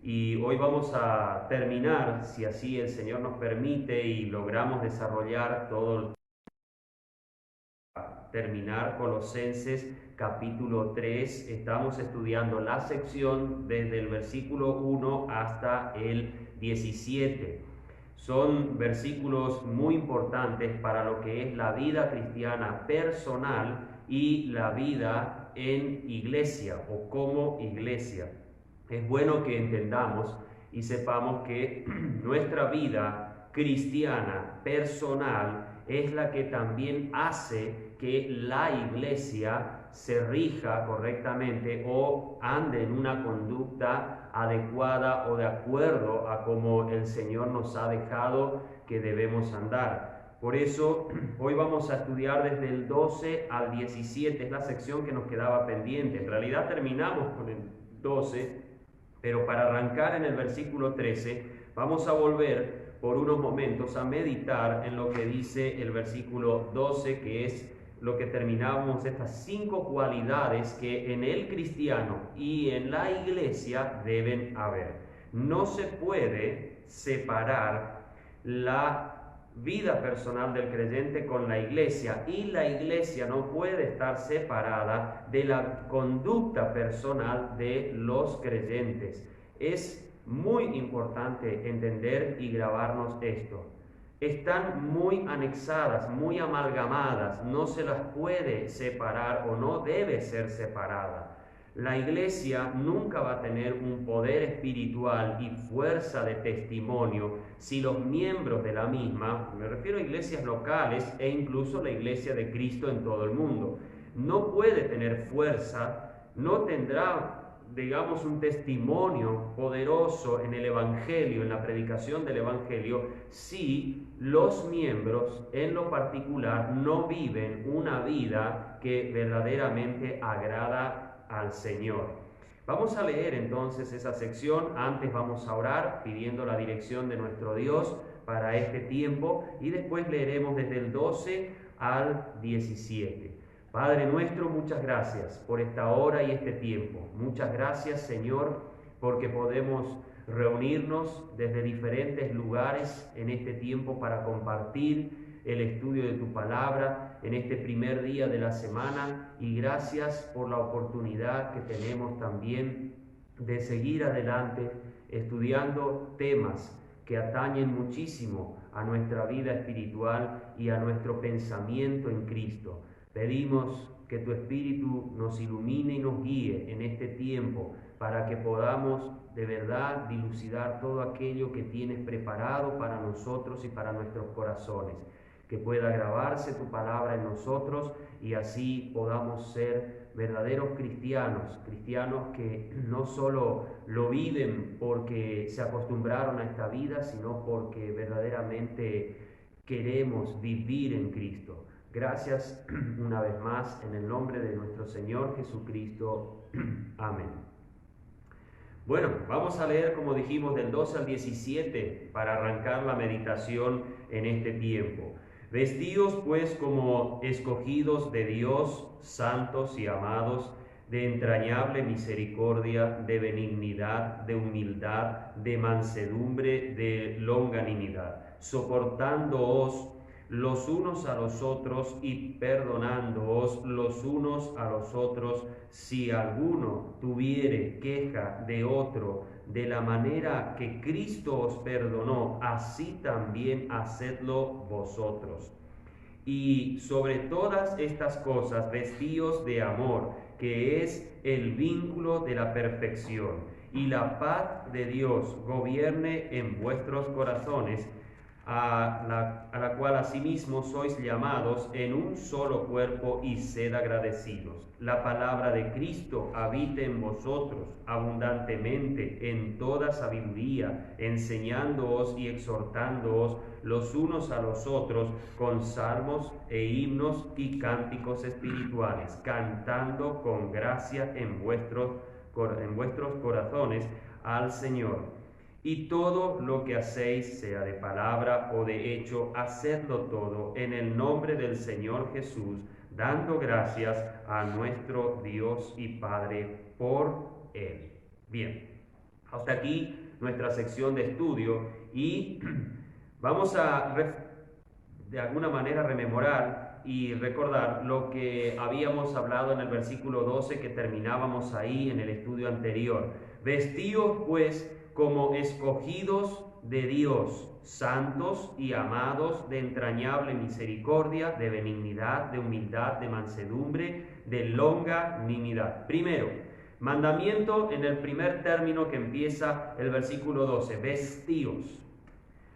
Y hoy vamos a terminar, si así el Señor nos permite y logramos desarrollar terminar Colosenses capítulo 3. Estamos estudiando la sección desde el versículo 1 hasta el 17. Son versículos muy importantes para lo que es la vida cristiana personal y la vida en iglesia o como iglesia. Es bueno que entendamos y sepamos que nuestra vida cristiana personal es la que también hace que la iglesia se rija correctamente o ande en una conducta adecuada o de acuerdo a como el Señor nos ha dejado que debemos andar. Por eso hoy vamos a estudiar desde el 12 al 17, es la sección que nos quedaba pendiente. En realidad terminamos con el 12, pero para arrancar en el versículo 13 vamos a volver por unos momentos a meditar en lo que dice el versículo 12, que es lo que terminamos, estas 5 cualidades que en el cristiano y en la iglesia deben haber. No se puede separar la vida personal del creyente con la iglesia, y la iglesia no puede estar separada de la conducta personal de los creyentes. Es muy importante entender y grabarnos esto. Están muy anexadas, muy amalgamadas, no se las puede separar o no debe ser separada. La iglesia nunca va a tener un poder espiritual y fuerza de testimonio si los miembros de la misma, me refiero a iglesias locales e incluso la iglesia de Cristo en todo el mundo, no puede tener fuerza, no tendrá, digamos, un testimonio poderoso en el Evangelio, en la predicación del Evangelio, si los miembros en lo particular no viven una vida que verdaderamente agrada al Señor. Vamos a leer entonces esa sección. Antes vamos a orar pidiendo la dirección de nuestro Dios para este tiempo y después leeremos desde el 12 al 17. Padre nuestro, muchas gracias por esta hora y este tiempo. Muchas gracias, Señor, porque podemos reunirnos desde diferentes lugares en este tiempo para compartir el estudio de tu palabra en este primer día de la semana, y gracias por la oportunidad que tenemos también de seguir adelante estudiando temas que atañen muchísimo a nuestra vida espiritual y a nuestro pensamiento en Cristo. Pedimos que tu Espíritu nos ilumine y nos guíe en este tiempo para que podamos de verdad dilucidar todo aquello que tienes preparado para nosotros y para nuestros corazones. Que pueda grabarse tu palabra en nosotros y así podamos ser verdaderos cristianos, cristianos que no solo lo viven porque se acostumbraron a esta vida, sino porque verdaderamente queremos vivir en Cristo. Gracias una vez más en el nombre de nuestro Señor Jesucristo. Amén. Bueno, vamos a leer, como dijimos, del 12 al 17 para arrancar la meditación en este tiempo. Vestíos pues como escogidos de Dios, santos y amados, de entrañable misericordia, de benignidad, de humildad, de mansedumbre, de longanimidad, soportándoos los unos a los otros y perdonándoos los unos a los otros, si alguno tuviere queja de otro, de la manera que Cristo os perdonó, así también hacedlo vosotros. Y sobre todas estas cosas, vestíos de amor, que es el vínculo de la perfección, y la paz de Dios gobierne en vuestros corazones, a la cual asimismo sois llamados en un solo cuerpo, y sed agradecidos. La palabra de Cristo habite en vosotros abundantemente en toda sabiduría, enseñándoos y exhortándoos los unos a los otros con salmos e himnos y cánticos espirituales, cantando con gracia en vuestros corazones al Señor. Y todo lo que hacéis, sea de palabra o de hecho, hacedlo todo en el nombre del Señor Jesús, dando gracias a nuestro Dios y Padre por Él. Bien, Hasta aquí nuestra sección de estudio y vamos a de alguna manera rememorar y recordar lo que habíamos hablado en el versículo 12 que terminábamos ahí en el estudio anterior. Vestíos pues como escogidos de Dios, santos y amados, de entrañable misericordia, de benignidad, de humildad, de mansedumbre, de longanimidad. Primero, mandamiento en el primer término que empieza el versículo 12, vestíos.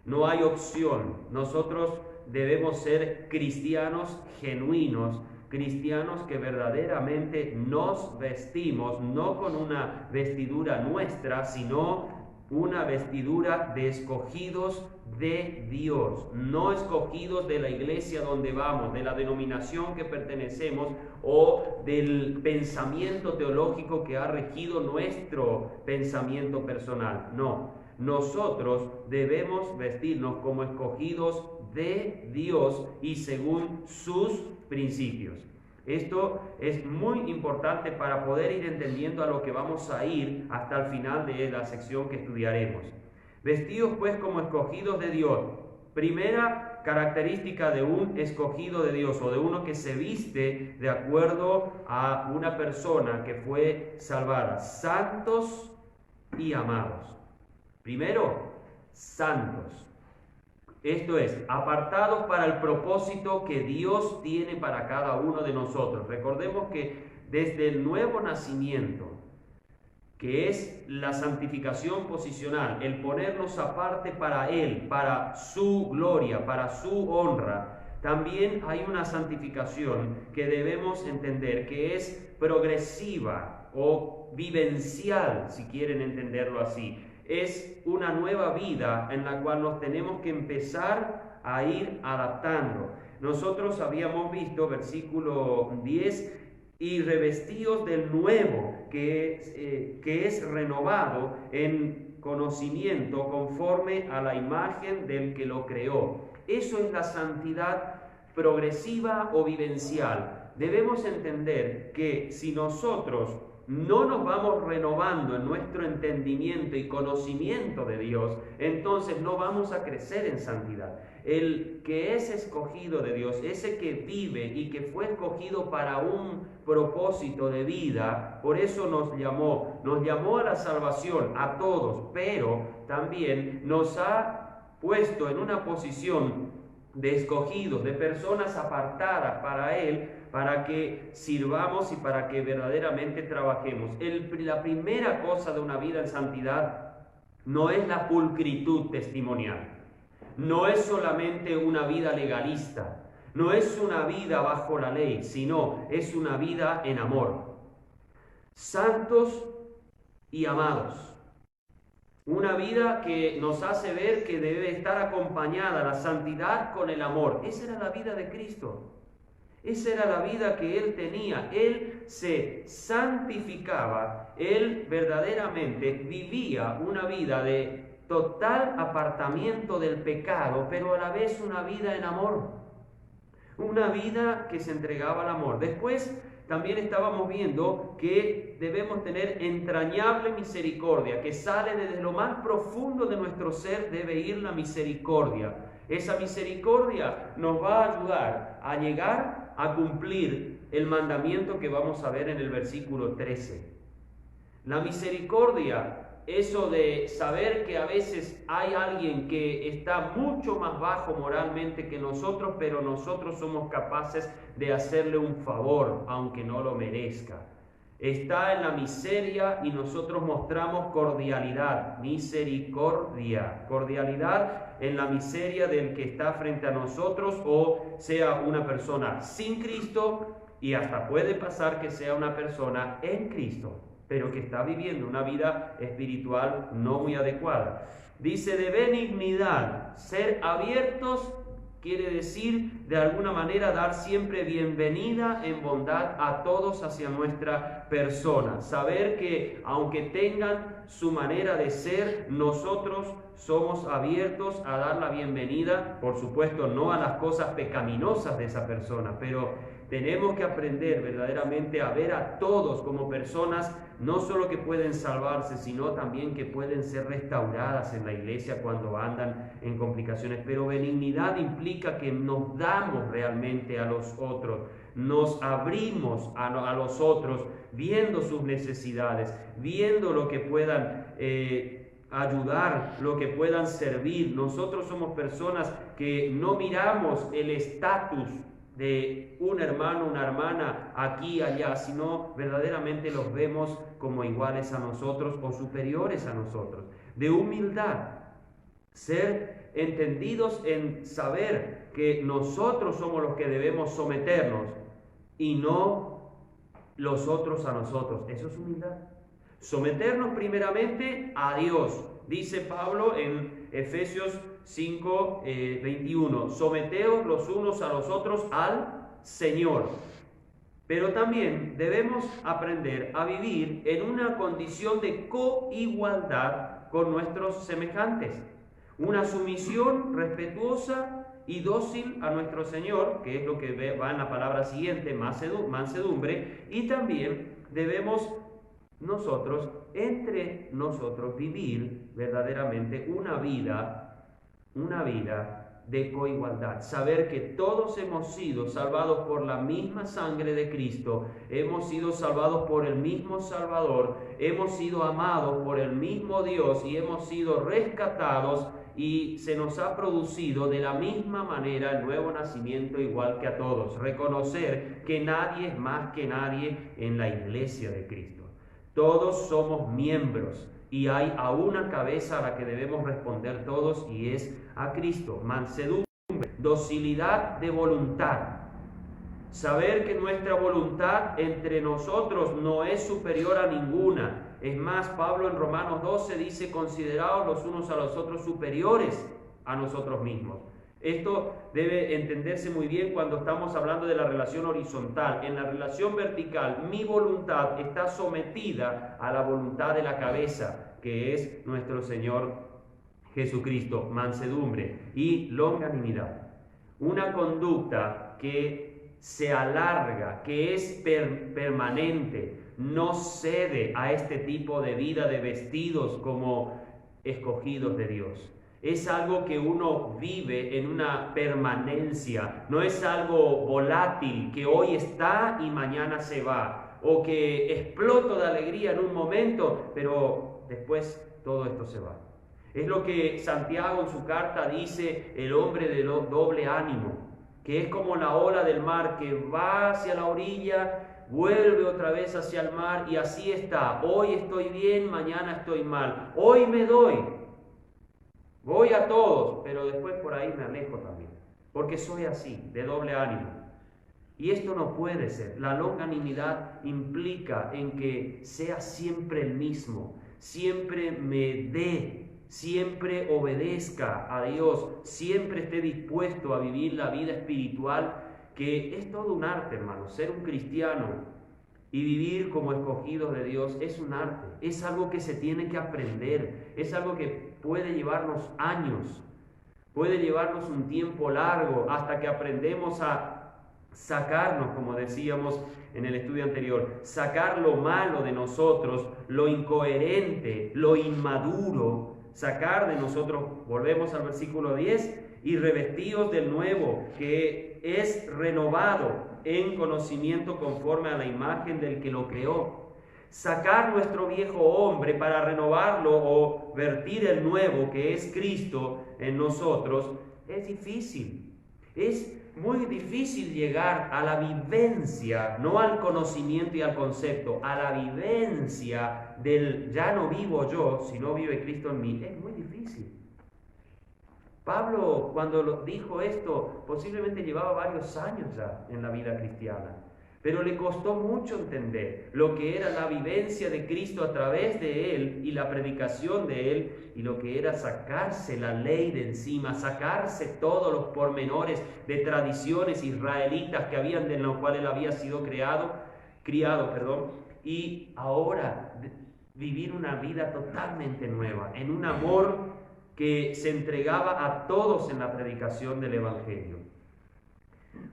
No hay opción. Nosotros debemos ser cristianos genuinos, cristianos que verdaderamente nos vestimos, no con una vestidura nuestra, sino una vestidura de escogidos de Dios, no escogidos de la iglesia donde vamos, de la denominación que pertenecemos o del pensamiento teológico que ha regido nuestro pensamiento personal. No, nosotros debemos vestirnos como escogidos de Dios y según sus principios. Esto es muy importante para poder ir entendiendo a lo que vamos a ir hasta el final de la sección que estudiaremos. Vestidos pues como escogidos de Dios. Primera característica de un escogido de Dios o de uno que se viste de acuerdo a una persona que fue salvada. Santos y amados. Primero, santos. Esto es, apartados para el propósito que Dios tiene para cada uno de nosotros. Recordemos que desde el nuevo nacimiento, que es la santificación posicional, el ponernos aparte para Él, para su gloria, para su honra, también hay una santificación que debemos entender que es progresiva o vivencial, si quieren entenderlo así. Es una nueva vida en la cual nos tenemos que empezar a ir adaptando. Nosotros habíamos visto, versículo 10, y revestidos del nuevo, que es renovado en conocimiento conforme a la imagen del que lo creó. Eso es la santidad progresiva o vivencial. Debemos entender que si nosotros no nos vamos renovando en nuestro entendimiento y conocimiento de Dios, entonces no vamos a crecer en santidad. El que es escogido de Dios, ese que vive y que fue escogido para un propósito de vida, por eso nos llamó a la salvación a todos, pero también nos ha puesto en una posición de escogidos, de personas apartadas para Él, para que sirvamos y para que verdaderamente trabajemos. La primera cosa de una vida en santidad no es la pulcritud testimonial, no es solamente una vida legalista, no es una vida bajo la ley, sino es una vida en amor. Santos y amados. Una vida que nos hace ver que debe estar acompañada la santidad con el amor. Esa era la vida de Cristo. Esa era la vida que Él tenía. Él se santificaba. Él verdaderamente vivía una vida de total apartamiento del pecado, pero a la vez una vida en amor. Una vida que se entregaba al amor. Después también estábamos viendo que debemos tener entrañable misericordia, que sale desde lo más profundo de nuestro ser, debe ir la misericordia. Esa misericordia nos va a ayudar a llegar a cumplir el mandamiento que vamos a ver en el versículo 13. La misericordia, eso de saber que a veces hay alguien que está mucho más bajo moralmente que nosotros, pero nosotros somos capaces de hacerle un favor, aunque no lo merezca. Está en la miseria y nosotros mostramos cordialidad, misericordia, cordialidad en la miseria del que está frente a nosotros, o sea una persona sin Cristo, y hasta puede pasar que sea una persona en Cristo, pero que está viviendo una vida espiritual no muy adecuada. Dice de benignidad, ser abiertos quiere decir de alguna manera dar siempre bienvenida en bondad a todos hacia nuestra persona. Saber que aunque tengan su manera de ser, nosotros somos abiertos a dar la bienvenida, por supuesto no a las cosas pecaminosas de esa persona, pero tenemos que aprender verdaderamente a ver a todos como personas no solo que pueden salvarse, sino también que pueden ser restauradas en la iglesia cuando andan en complicaciones. Pero benignidad implica que nos damos realmente a los otros, nos abrimos a los otros, viendo sus necesidades, viendo lo que puedan ayudar, lo que puedan servir. Nosotros somos personas que no miramos el estatus de un hermano, una hermana, aquí, allá, sino verdaderamente los vemos como iguales a nosotros o superiores a nosotros. De humildad, ser entendidos en saber que nosotros somos los que debemos someternos y no los otros a nosotros. Eso es humildad. Someternos primeramente a Dios. Dice Pablo en Efesios 5, 21, someteos los unos a los otros al Señor. Pero también debemos aprender a vivir en una condición de coigualdad con nuestros semejantes. Una sumisión respetuosa y dócil a nuestro Señor, que es lo que va en la palabra siguiente, mansedumbre, y también debemos nosotros, entre nosotros, vivir verdaderamente una vida de coigualdad. Saber que todos hemos sido salvados por la misma sangre de Cristo, hemos sido salvados por el mismo Salvador, hemos sido amados por el mismo Dios y hemos sido rescatados y se nos ha producido de la misma manera el nuevo nacimiento igual que a todos. Reconocer que nadie es más que nadie en la iglesia de Cristo. Todos somos miembros y hay a una cabeza a la que debemos responder todos y es a Cristo. Mansedumbre, docilidad de voluntad. Saber que nuestra voluntad entre nosotros no es superior a ninguna. Es más, Pablo en Romanos 12 dice, consideraos los unos a los otros superiores a nosotros mismos. Esto debe entenderse muy bien cuando estamos hablando de la relación horizontal. En la relación vertical, mi voluntad está sometida a la voluntad de la cabeza, que es nuestro Señor Jesucristo. Mansedumbre y longanimidad. Una conducta que se alarga, que es permanente, no cede a este tipo de vida de vestidos como escogidos de Dios. Es algo que uno vive en una permanencia, no es algo volátil que hoy está y mañana se va, o que exploto de alegría en un momento, pero después todo esto se va. Es lo que Santiago en su carta dice, el hombre de doble ánimo, que es como la ola del mar que va hacia la orilla, vuelve otra vez hacia el mar y así está. Hoy estoy bien, mañana estoy mal. Hoy me doy. Voy a todos, pero después por ahí me alejo también, porque soy así, de doble ánimo. Y esto no puede ser. La longanimidad implica en que sea siempre el mismo, siempre me dé, siempre obedezca a Dios, siempre esté dispuesto a vivir la vida espiritual, que es todo un arte, hermano. Ser un cristiano y vivir como escogidos de Dios es un arte, es algo que se tiene que aprender, es algo que puede llevarnos años, puede llevarnos un tiempo largo hasta que aprendemos a sacarnos, como decíamos en el estudio anterior, sacar lo malo de nosotros, lo incoherente, lo inmaduro, sacar de nosotros, volvemos al versículo 10, y revestidos del nuevo, que es renovado en conocimiento conforme a la imagen del que lo creó. Sacar nuestro viejo hombre para renovarlo o vertir el nuevo, que es Cristo en nosotros, es difícil. Es muy difícil llegar a la vivencia, no al conocimiento y al concepto, a la vivencia del ya no vivo yo, sino vive Cristo en mí. Es muy difícil. Pablo, cuando dijo esto, posiblemente llevaba varios años ya en la vida cristiana, pero le costó mucho entender lo que era la vivencia de Cristo a través de él y la predicación de él, y lo que era sacarse la ley de encima, sacarse todos los pormenores de tradiciones israelitas que habían, de los cuales él había sido criado, y ahora vivir una vida totalmente nueva, en un amor que se entregaba a todos en la predicación del Evangelio.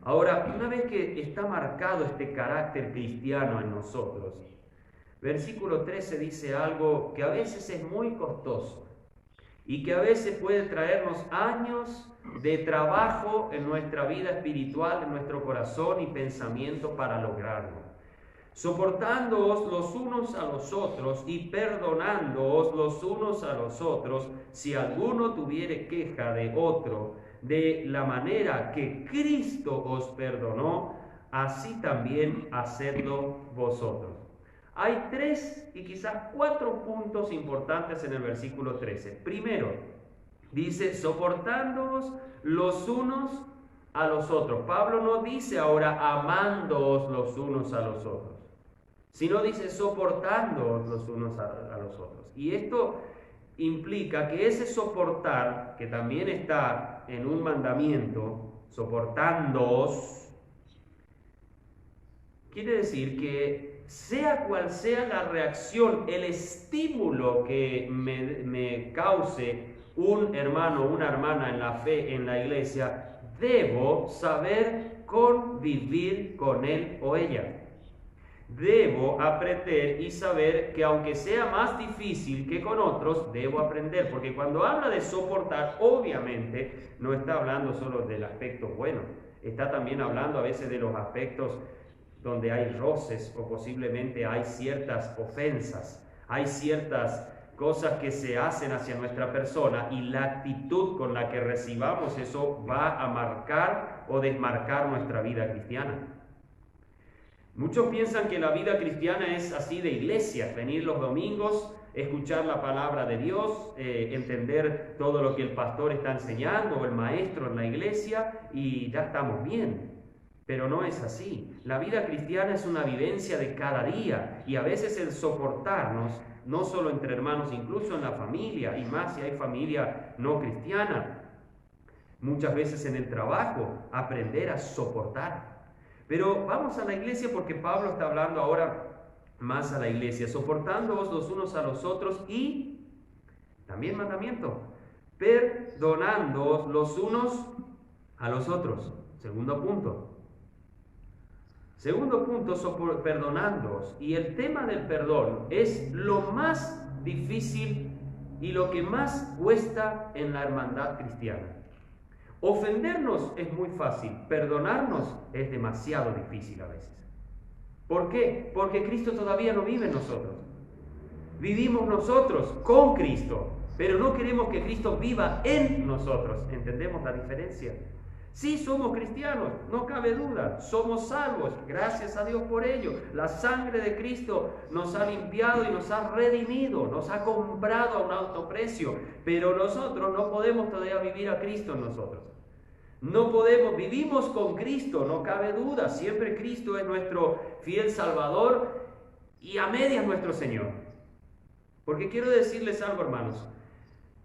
Ahora, una vez que está marcado este carácter cristiano en nosotros, versículo 13 dice algo que a veces es muy costoso y que a veces puede traernos años de trabajo en nuestra vida espiritual, en nuestro corazón y pensamiento para lograrlo. Soportándoos los unos a los otros y perdonándoos los unos a los otros, si alguno tuviere queja de otro, de la manera que Cristo os perdonó, así también hacedlo vosotros. Hay 3 y quizás 4 puntos importantes en el versículo 13. Primero, dice, soportándoos los unos a los otros. Pablo no dice ahora amándoos los unos a los otros, sino dice soportándoos los unos a los otros. Y esto implica que ese soportar, que también está en un mandamiento, soportándoos, quiere decir que sea cual sea la reacción, el estímulo que me cause un hermano o una hermana en la fe, en la iglesia, debo saber convivir con él o ella. Debo aprender y saber que aunque sea más difícil que con otros, debo aprender. Porque cuando habla de soportar, obviamente no está hablando solo del aspecto bueno. Está también hablando a veces de los aspectos donde hay roces o posiblemente hay ciertas ofensas. Hay ciertas cosas que se hacen hacia nuestra persona y la actitud con la que recibamos eso va a marcar o desmarcar nuestra vida cristiana. Muchos piensan que la vida cristiana es así de iglesia, venir los domingos, escuchar la palabra de Dios, entender todo lo que el pastor está enseñando o el maestro en la iglesia y ya estamos bien. Pero no es así. La vida cristiana es una vivencia de cada día y a veces el soportarnos, no solo entre hermanos, incluso en la familia y más si hay familia no cristiana. Muchas veces en el trabajo, aprender a soportar. Pero vamos a la iglesia porque Pablo está hablando ahora más a la iglesia, soportándoos los unos a los otros y también mandamiento, perdonándoos los unos a los otros. Segundo punto, perdonándoos. Y el tema del perdón es lo más difícil y lo que más cuesta en la hermandad cristiana. Ofendernos es muy fácil, perdonarnos es demasiado difícil a veces. ¿Por qué? Porque Cristo todavía no vive en nosotros. Vivimos nosotros con Cristo, pero no queremos que Cristo viva en nosotros. ¿Entendemos la diferencia? Sí, somos cristianos, no cabe duda, somos salvos, gracias a Dios por ello. La sangre de Cristo nos ha limpiado y nos ha redimido, nos ha comprado a un alto precio, pero nosotros no podemos todavía vivir a Cristo en nosotros. No podemos, vivimos con Cristo, no cabe duda, siempre Cristo es nuestro fiel Salvador y a medias nuestro Señor. Porque quiero decirles algo, hermanos,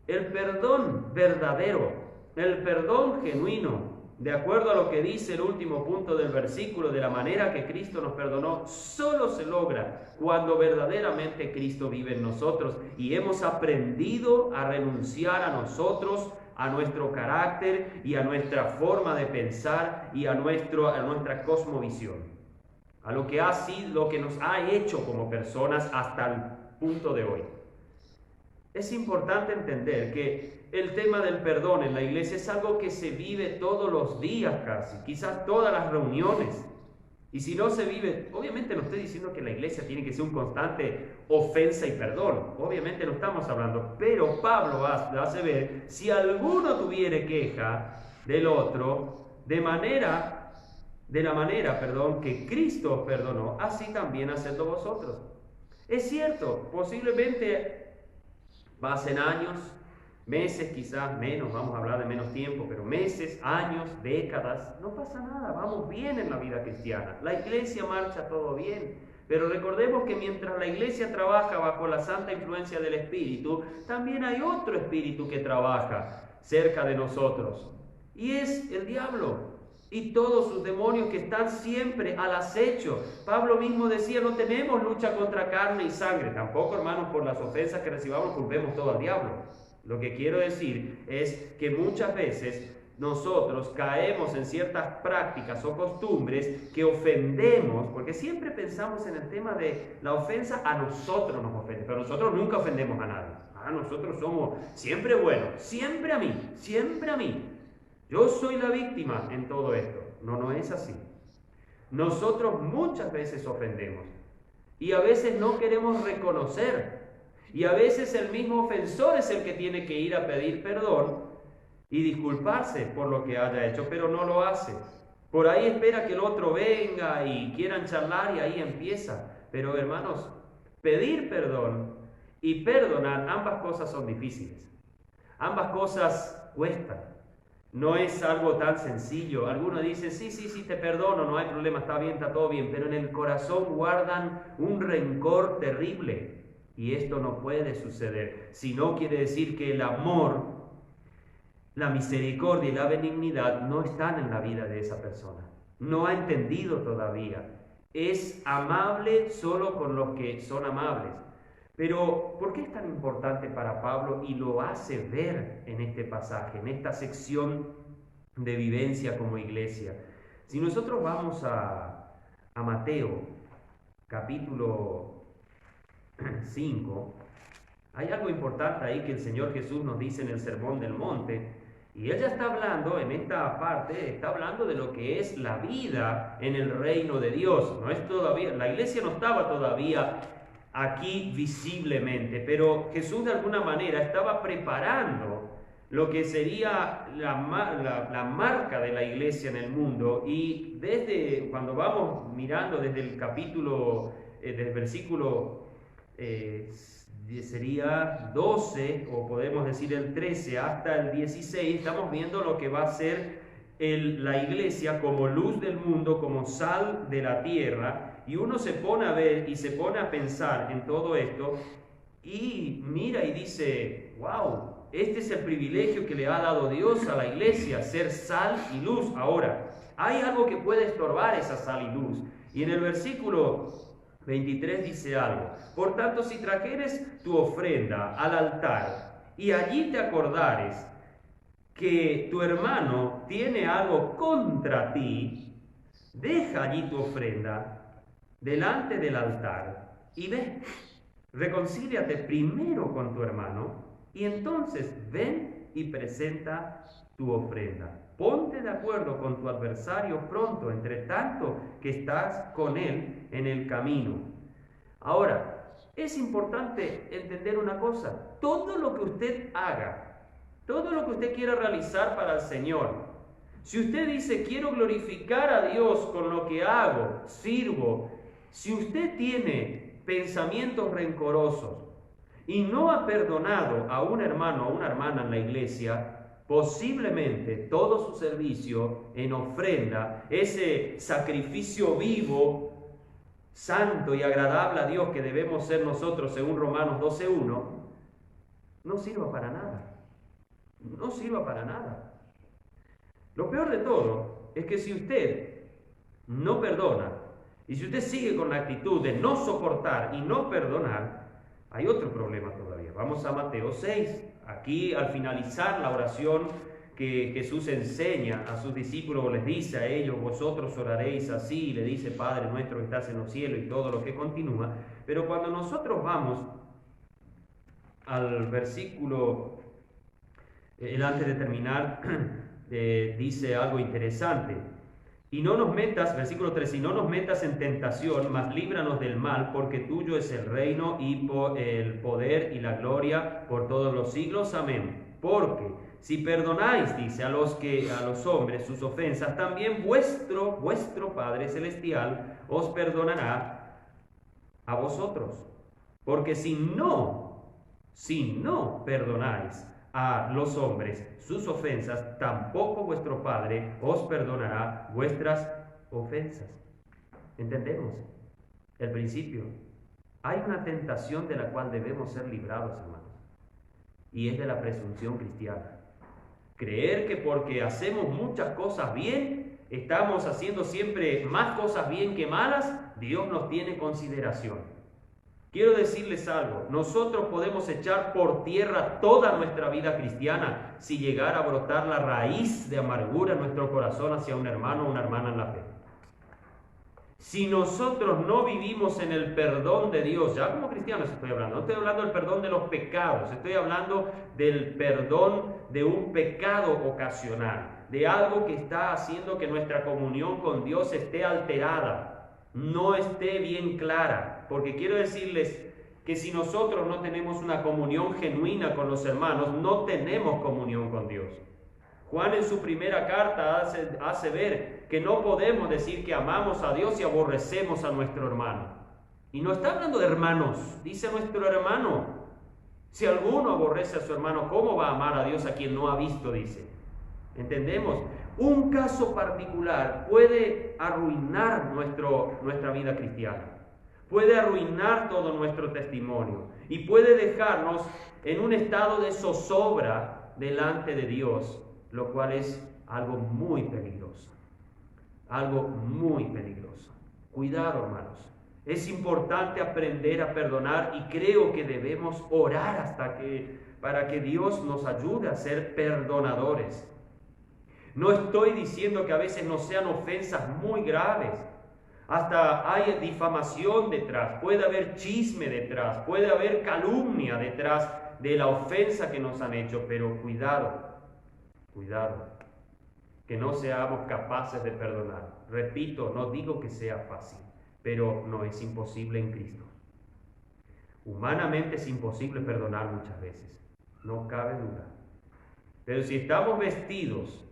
el perdón verdadero, el perdón genuino, de acuerdo a lo que dice el último punto del versículo, de la manera que Cristo nos perdonó, solo se logra cuando verdaderamente Cristo vive en nosotros y hemos aprendido a renunciar a nosotros, a nuestro carácter y a nuestra forma de pensar y a nuestra cosmovisión, a lo que ha sido, lo que nos ha hecho como personas hasta el punto de hoy. Es importante entender que el tema del perdón en la iglesia es algo que se vive todos los días casi, quizás todas las reuniones. Y si no se vive, obviamente no estoy diciendo que la iglesia tiene que ser un constante ofensa y perdón, obviamente no estamos hablando, pero Pablo hace ver, si alguno tuviere queja del otro, de la manera que Cristo os perdonó, así también hacedlo vosotros. Es cierto, posiblemente pasen años, meses, quizás menos, vamos a hablar de menos tiempo, pero meses, años, décadas, no pasa nada, vamos bien en la vida cristiana. La iglesia marcha todo bien, pero recordemos que mientras la iglesia trabaja bajo la santa influencia del Espíritu, también hay otro espíritu que trabaja cerca de nosotros, y es el diablo y todos sus demonios que están siempre al acecho. Pablo mismo decía, no tenemos lucha contra carne y sangre, tampoco, hermanos, por las ofensas que recibamos culpemos todo al diablo. Lo que quiero decir es que muchas veces nosotros caemos en ciertas prácticas o costumbres que ofendemos, porque siempre pensamos en el tema de la ofensa, a nosotros nos ofende, pero nosotros nunca ofendemos a nadie. Nosotros somos siempre buenos, siempre a mí, siempre a mí. Yo soy la víctima en todo esto. No es así. Nosotros muchas veces ofendemos y a veces no queremos reconocer, y a veces el mismo ofensor es el que tiene que ir a pedir perdón y disculparse por lo que haya hecho, pero no lo hace. Por ahí espera que el otro venga y quieran charlar y ahí empieza. Pero hermanos, pedir perdón y perdonar, ambas cosas son difíciles. Ambas cosas cuestan. No es algo tan sencillo. Algunos dicen, sí, te perdono, no hay problema, está bien, está todo bien, pero en el corazón guardan un rencor terrible. Y esto no puede suceder. Si no, quiere decir que el amor, la misericordia y la benignidad no están en la vida de esa persona. No ha entendido todavía. Es amable solo con los que son amables. Pero, ¿por qué es tan importante para Pablo? Y lo hace ver en este pasaje, en esta sección de vivencia como iglesia. Si nosotros vamos a Mateo, capítulo 5, hay algo importante ahí que el Señor Jesús nos dice en el Sermón del Monte, y Él ya está hablando, en esta parte, está hablando de lo que es la vida en el reino de Dios. No es todavía, la iglesia no estaba todavía aquí visiblemente, pero Jesús de alguna manera estaba preparando lo que sería la marca de la iglesia en el mundo. Y desde cuando vamos mirando desde el capítulo, del versículo sería 12, o podemos decir el 13 hasta el 16, estamos viendo lo que va a ser la iglesia como luz del mundo, como sal de la tierra. Y uno se pone a ver y se pone a pensar en todo esto y mira y dice, wow, este es el privilegio que le ha dado Dios a la iglesia, ser sal y luz. Ahora, hay algo que puede estorbar esa sal y luz. Y en el versículo 23 dice algo: por tanto, si trajeres tu ofrenda al altar y allí te acordares que tu hermano tiene algo contra ti, deja allí tu ofrenda delante del altar y ve, reconcíliate primero con tu hermano y entonces ven y presenta tu ofrenda. Ponte de acuerdo con tu adversario pronto, entre tanto que estás con él en el camino. Ahora, es importante entender una cosa: todo lo que usted haga, todo lo que usted quiera realizar para el Señor, si usted dice quiero glorificar a Dios con lo que hago, sirvo, si usted tiene pensamientos rencorosos y no ha perdonado a un hermano o a una hermana en la iglesia, posiblemente todo su servicio en ofrenda, ese sacrificio vivo, santo y agradable a Dios que debemos ser nosotros según Romanos 12:1, no sirva para nada. No sirva para nada. Lo peor de todo es que si usted no perdona y si usted sigue con la actitud de no soportar y no perdonar, hay otro problema todavía. Vamos a Mateo 6. Aquí, al finalizar la oración que Jesús enseña a sus discípulos, les dice a ellos: vosotros oraréis así, le dice: Padre nuestro que estás en los cielos, y todo lo que continúa. Pero cuando nosotros vamos al versículo, antes de terminar, dice algo interesante. Y no nos metas, versículo 3, y no nos metas en tentación, mas líbranos del mal, porque tuyo es el reino y el poder y la gloria por todos los siglos. Amén. Porque si perdonáis, dice, a los hombres sus ofensas, también vuestro Padre Celestial os perdonará a vosotros. Porque si no perdonáis a los hombres sus ofensas, tampoco vuestro Padre os perdonará vuestras ofensas. ¿Entendemos el principio? Hay una tentación de la cual debemos ser librados, hermanos, y es de la presunción cristiana. Creer que porque hacemos muchas cosas bien, estamos haciendo siempre más cosas bien que malas, Dios nos tiene consideración. Quiero decirles algo, nosotros podemos echar por tierra toda nuestra vida cristiana si llegara a brotar la raíz de amargura en nuestro corazón hacia un hermano o una hermana en la fe. Si nosotros no vivimos en el perdón de Dios, ya como cristianos estoy hablando, no estoy hablando del perdón de los pecados, estoy hablando del perdón de un pecado ocasional, de algo que está haciendo que nuestra comunión con Dios esté alterada, no esté bien clara, porque quiero decirles que si nosotros no tenemos una comunión genuina con los hermanos, no tenemos comunión con Dios. Juan en su primera carta hace ver que no podemos decir que amamos a Dios y aborrecemos a nuestro hermano. Y no está hablando de hermanos, dice nuestro hermano. Si alguno aborrece a su hermano, ¿cómo va a amar a Dios a quien no ha visto? Dice. ¿Entendemos? Un caso particular puede arruinar nuestra vida cristiana, puede arruinar todo nuestro testimonio y puede dejarnos en un estado de zozobra delante de Dios, lo cual es algo muy peligroso, algo muy peligroso. Cuidado, hermanos. Es importante aprender a perdonar y creo que debemos orar para que Dios nos ayude a ser perdonadores. No estoy diciendo que a veces no sean ofensas muy graves. Hasta hay difamación detrás, puede haber chisme detrás, puede haber calumnia detrás de la ofensa que nos han hecho, pero cuidado, que no seamos capaces de perdonar. Repito, no digo que sea fácil, pero no es imposible en Cristo. Humanamente es imposible perdonar muchas veces, no cabe duda. Pero si estamos vestidos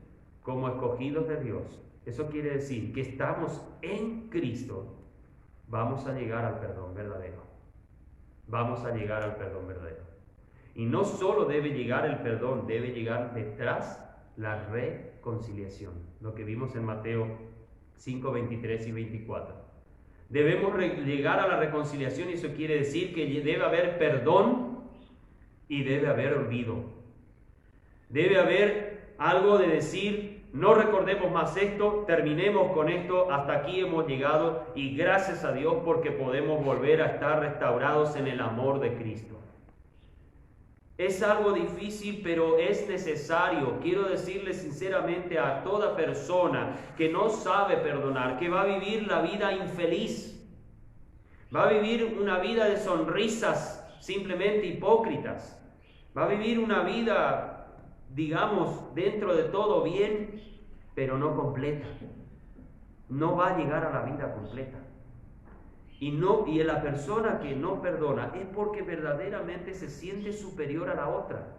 como escogidos de Dios, eso quiere decir que estamos en Cristo, vamos a llegar al perdón verdadero. Vamos a llegar al perdón verdadero. Y no solo debe llegar el perdón, debe llegar detrás la reconciliación. Lo que vimos en Mateo 5, 23 y 24. Debemos llegar a la reconciliación y eso quiere decir que debe haber perdón y debe haber olvido. Debe haber algo de decir, no recordemos más esto, terminemos con esto, hasta aquí hemos llegado y gracias a Dios porque podemos volver a estar restaurados en el amor de Cristo. Es algo difícil, pero es necesario. Quiero decirle sinceramente a toda persona que no sabe perdonar, que va a vivir la vida infeliz, va a vivir una vida de sonrisas simplemente hipócritas, va a vivir una vida, digamos, dentro de todo bien, pero no completa. No va a llegar a la vida completa. Y la persona que no perdona es porque verdaderamente se siente superior a la otra.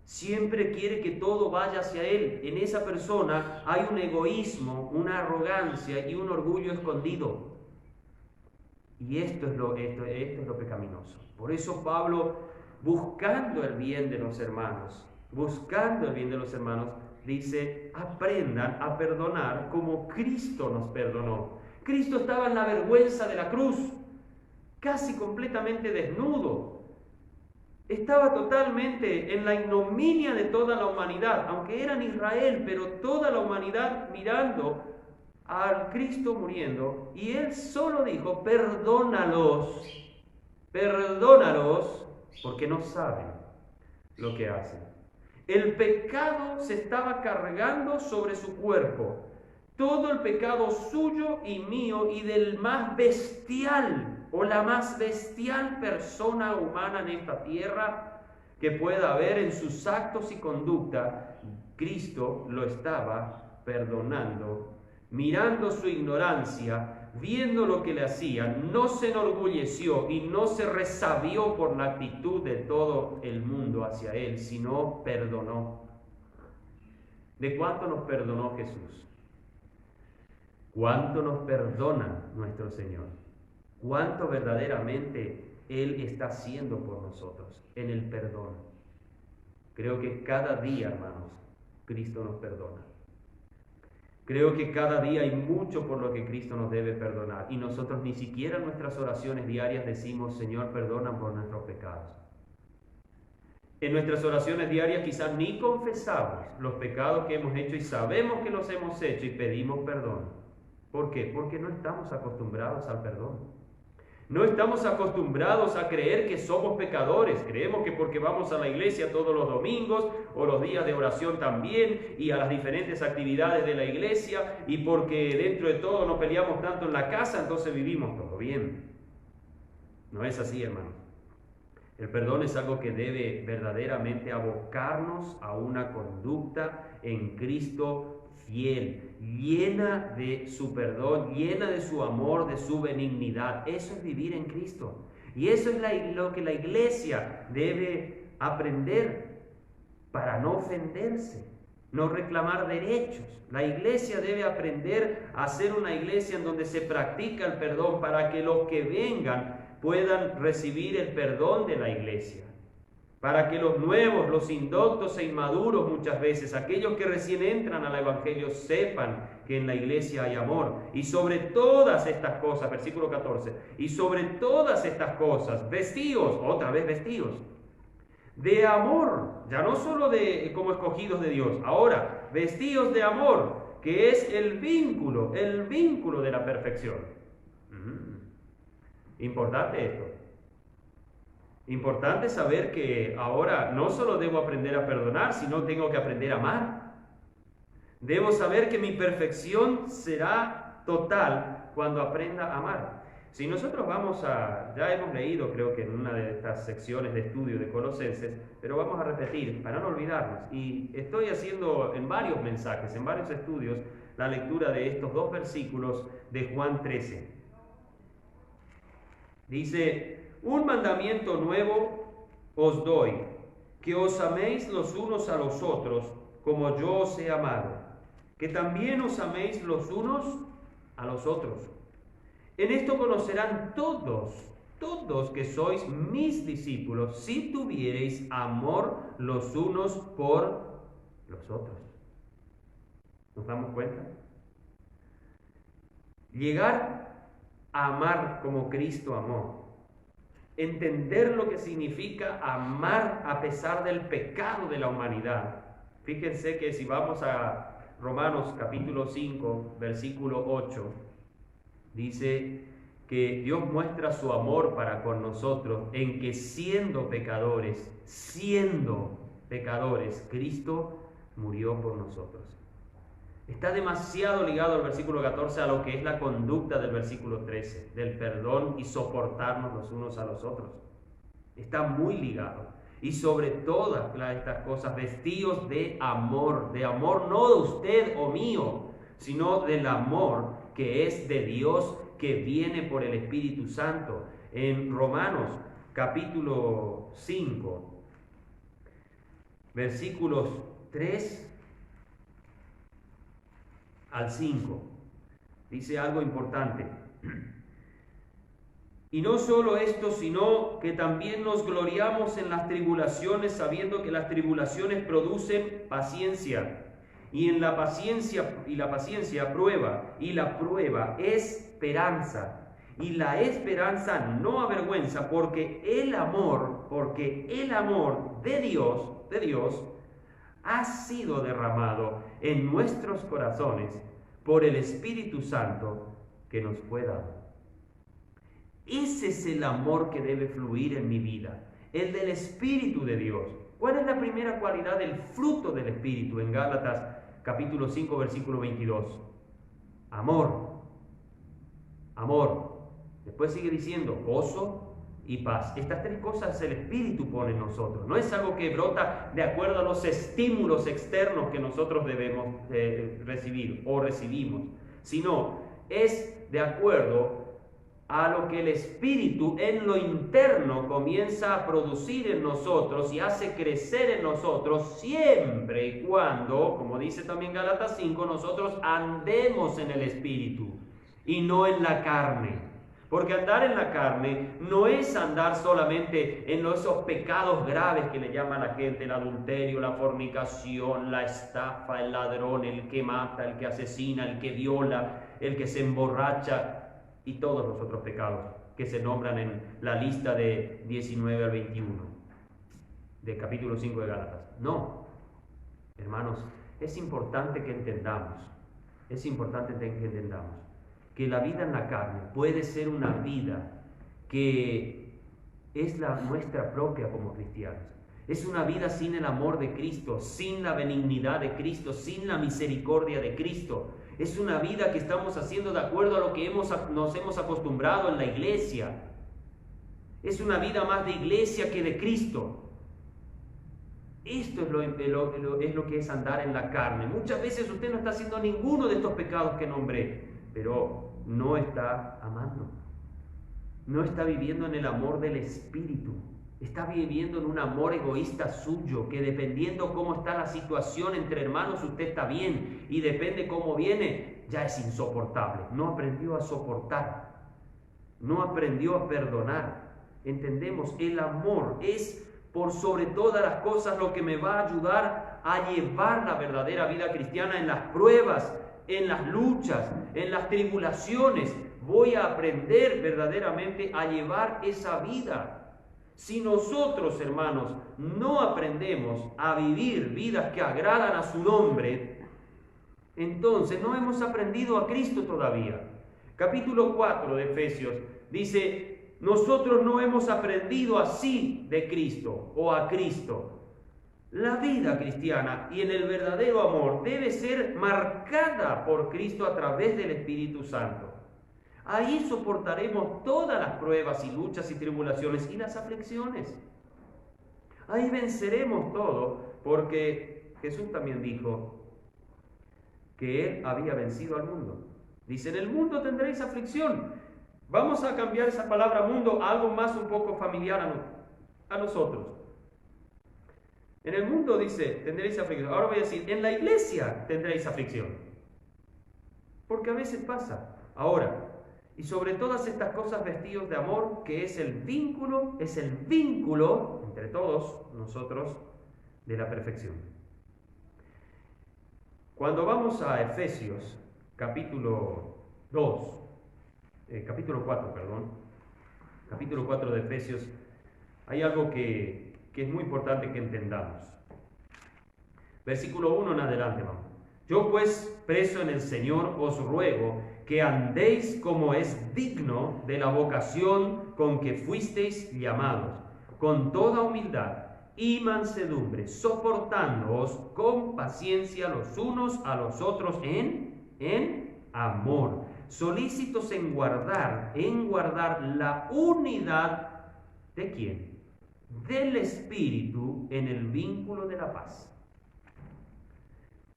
Siempre quiere que todo vaya hacia él. En esa persona hay un egoísmo, una arrogancia y un orgullo escondido. Y esto es lo pecaminoso. Por eso Pablo, buscando el bien de los hermanos, dice, aprendan a perdonar como Cristo nos perdonó. Cristo estaba en la vergüenza de la cruz, casi completamente desnudo. Estaba totalmente en la ignominia de toda la humanidad, aunque era en Israel, pero toda la humanidad mirando al Cristo muriendo. Y él solo dijo, perdónalos, porque no saben lo que hacen. El pecado se estaba cargando sobre su cuerpo. Todo el pecado suyo y mío y del más bestial o la más bestial persona humana en esta tierra que pueda haber en sus actos y conducta, Cristo lo estaba perdonando, mirando su ignorancia, viendo lo que le hacían, no se enorgulleció y no se resabió por la actitud de todo el mundo hacia él, sino perdonó. ¿De cuánto nos perdonó Jesús? ¿Cuánto nos perdona nuestro Señor? ¿Cuánto verdaderamente Él está haciendo por nosotros en el perdón? Creo que cada día, hermanos, Cristo nos perdona. Creo que cada día hay mucho por lo que Cristo nos debe perdonar. Y nosotros ni siquiera en nuestras oraciones diarias decimos, Señor, perdona por nuestros pecados. En nuestras oraciones diarias quizás ni confesamos los pecados que hemos hecho y sabemos que los hemos hecho y pedimos perdón. ¿Por qué? Porque no estamos acostumbrados al perdón. No estamos acostumbrados a creer que somos pecadores. Creemos que porque vamos a la iglesia todos los domingos o los días de oración también y a las diferentes actividades de la iglesia y porque dentro de todo no peleamos tanto en la casa, entonces vivimos todo bien. No es así, hermanos. El perdón es algo que debe verdaderamente abocarnos a una conducta en Cristo fiel, llena de su perdón, llena de su amor, de su benignidad. Eso es vivir en Cristo. Y eso es lo que la iglesia debe aprender para no ofenderse, no reclamar derechos. La iglesia debe aprender a ser una iglesia en donde se practica el perdón para que los que vengan puedan recibir el perdón de la iglesia. Para que los nuevos, los indoctos e inmaduros muchas veces, aquellos que recién entran al evangelio, sepan que en la iglesia hay amor. Y sobre todas estas cosas, versículo 14, y sobre todas estas cosas, vestíos, otra vez vestíos, de amor, ya no solo como escogidos de Dios, ahora vestíos de amor, que es el vínculo de la perfección. Importante esto. Importante saber que ahora no solo debo aprender a perdonar, sino tengo que aprender a amar. Debo saber que mi perfección será total cuando aprenda a amar. Si nosotros ya hemos leído, creo que en una de estas secciones de estudio de Colosenses, pero vamos a repetir para no olvidarnos. Y estoy haciendo en varios mensajes, en varios estudios, la lectura de estos dos versículos de Juan 13. Dice: un mandamiento nuevo os doy, que os améis los unos a los otros, como yo os he amado, que también os améis los unos a los otros. En esto conocerán todos que sois mis discípulos, si tuviereis amor los unos por los otros. ¿Nos damos cuenta? Llegar a amar como Cristo amó. Entender lo que significa amar a pesar del pecado de la humanidad. Fíjense que si vamos a Romanos capítulo 5, versículo 8, dice que Dios muestra su amor para con nosotros en que siendo pecadores, Cristo murió por nosotros. Está demasiado ligado el versículo 14 a lo que es la conducta del versículo 13, del perdón y soportarnos los unos a los otros. Está muy ligado. Y sobre todas estas cosas, vestíos de amor no de usted o mío, sino del amor que es de Dios, que viene por el Espíritu Santo. En Romanos capítulo 5, versículos 3 al 5, dice algo importante. Y no solo esto, sino que también nos gloriamos en las tribulaciones, sabiendo que las tribulaciones producen paciencia, y en la paciencia prueba, y la prueba esperanza, y la esperanza no avergüenza, porque el amor de Dios ha sido derramado en nuestros corazones por el Espíritu Santo que nos fue dado. Ese es el amor que debe fluir en mi vida, el del Espíritu de Dios. ¿Cuál es la primera cualidad del fruto del Espíritu? En Gálatas capítulo 5, versículo 22. Amor. Después sigue diciendo gozo y paz. Estas tres cosas el Espíritu pone en nosotros. No es algo que brota de acuerdo a los estímulos externos que nosotros debemos recibir o recibimos, sino es de acuerdo a lo que el Espíritu en lo interno comienza a producir en nosotros y hace crecer en nosotros, siempre y cuando, como dice también Gálatas 5, nosotros andemos en el Espíritu y no en la carne. Porque andar en la carne no es andar solamente en esos pecados graves que le llama a la gente: el adulterio, la fornicación, la estafa, el ladrón, el que mata, el que asesina, el que viola, el que se emborracha y todos los otros pecados que se nombran en la lista de 19 al 21 de capítulo 5 de Gálatas. No, hermanos, es importante que entendamos que la vida en la carne puede ser una vida que es la nuestra propia como cristianos. Es una vida sin el amor de Cristo, sin la benignidad de Cristo, sin la misericordia de Cristo. Es una vida que estamos haciendo de acuerdo a lo que nos hemos acostumbrado en la iglesia. Es una vida más de iglesia que de Cristo. Esto es lo que es andar en la carne. Muchas veces usted no está haciendo ninguno de estos pecados que nombré, pero no está amando. No está viviendo en el amor del Espíritu. Está viviendo en un amor egoísta suyo, que dependiendo cómo está la situación entre hermanos, usted está bien, y depende cómo viene, ya es insoportable. No aprendió a soportar, no aprendió a perdonar. Entendemos, el amor es por sobre todas las cosas lo que me va a ayudar a llevar la verdadera vida cristiana en las pruebas, en las luchas, en las tribulaciones. Voy a aprender verdaderamente a llevar esa vida. Si nosotros, hermanos, no aprendemos a vivir vidas que agradan a su nombre, entonces no hemos aprendido a Cristo todavía. Capítulo 4 de Efesios dice: nosotros no hemos aprendido así de Cristo o a Cristo. La vida cristiana y en el verdadero amor debe ser marcada por Cristo a través del Espíritu Santo. Ahí soportaremos todas las pruebas y luchas y tribulaciones y las aflicciones. Ahí venceremos todo, porque Jesús también dijo que Él había vencido al mundo. Dice: en el mundo tendréis aflicción. Vamos a cambiar esa palabra mundo a algo más un poco familiar a nosotros. En el mundo dice, tendréis aflicción. Ahora voy a decir, en la iglesia tendréis aflicción. Porque a veces pasa. Ahora, y sobre todas estas cosas vestidos de amor, que es el vínculo entre todos nosotros de la perfección. Cuando vamos a Efesios, capítulo 4 de Efesios, hay algo que es muy importante que entendamos. Versículo 1 en adelante vamos. Yo pues, preso en el Señor, os ruego que andéis como es digno de la vocación con que fuisteis llamados, con toda humildad y mansedumbre, soportándoos con paciencia los unos a los otros en amor, solícitos en guardar la unidad ¿de quién? Del Espíritu en el vínculo de la paz.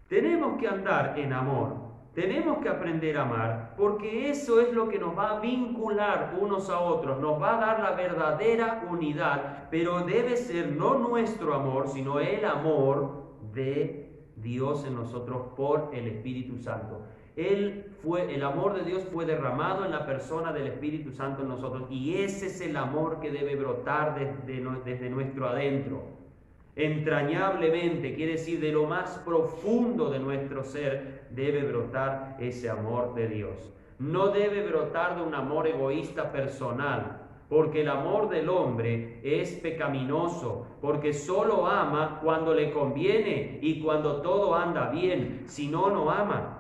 Tenemos que andar en amor, tenemos que aprender a amar, porque eso es lo que nos va a vincular unos a otros, nos va a dar la verdadera unidad, pero debe ser no nuestro amor, sino el amor de Dios en nosotros por el Espíritu Santo. El amor de Dios fue derramado en la persona del Espíritu Santo en nosotros, y ese es el amor que debe brotar desde nuestro adentro. Entrañablemente, quiere decir de lo más profundo de nuestro ser, debe brotar ese amor de Dios. No debe brotar de un amor egoísta personal, porque el amor del hombre es pecaminoso, porque solo ama cuando le conviene y cuando todo anda bien, si no, no ama.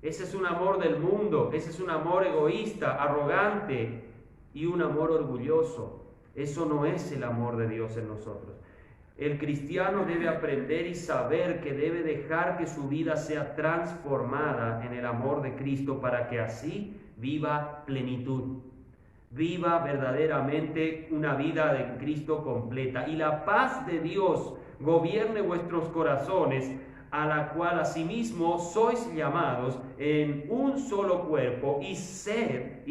Ese es un amor del mundo, ese es un amor egoísta, arrogante y un amor orgulloso. Eso no es el amor de Dios en nosotros. El cristiano debe aprender y saber que debe dejar que su vida sea transformada en el amor de Cristo para que así viva plenitud. Viva verdaderamente una vida de Cristo completa. Y la paz de Dios gobierne vuestros corazones, a la cual asimismo sois llamados en un solo cuerpo, y sed